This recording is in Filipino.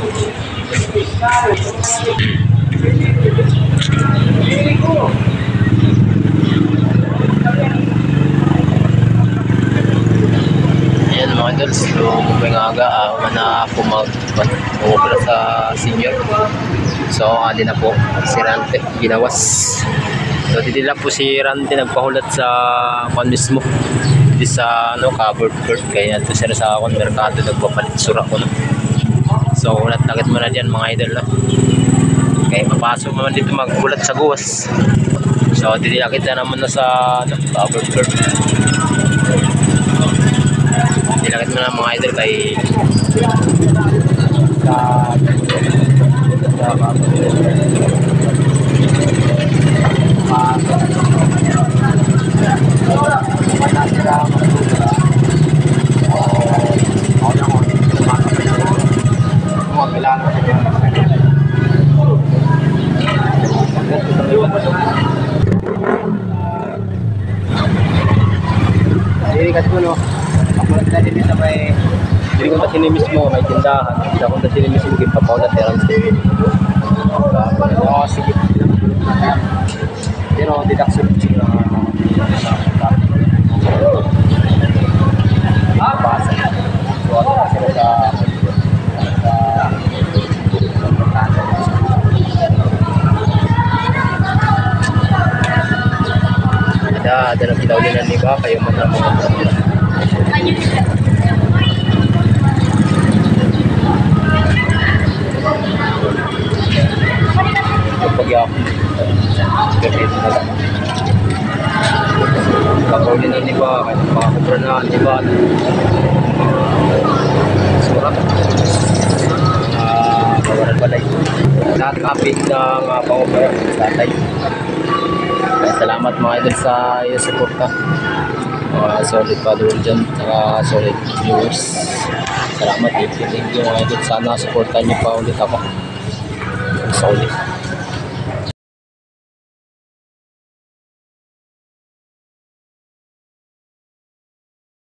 Ayan mga idol, so may aga na pumagpapala sa senior. So ali na po si Rante ginawas. So dito lang po si Rante nagpahulat sa kwan mismo. Dito sa covered court, kaya ito sila sa akong merkado nagpapalit sura ko. So ulat agad mo na dyan mga idol. Kaya mapasok naman dito magbulat sa guwas. So dito kita naman na sa covered court. Dilakit mo na mga idol kay kat ko no. Ako tadi bisa may diri ko sini mismo may tindahan. Kita ko sini mismo gipapaulat teran sini. Oh sige. Pero deduction sila. Apa sih? Suatu sila ada dalam kita ulinan ni ba kayo man mo kapag ako kapit na lang kapag ulinan ni ba kayo makakubra na ni ba surat kawaran balay nakakapit ng pangubra tatay. Salamat mga idol sa iyo suporta. Solid follower dyan, solid viewers. Salamat, thank you mga idol. Sana supportan niyo pa ulit ako. Solid.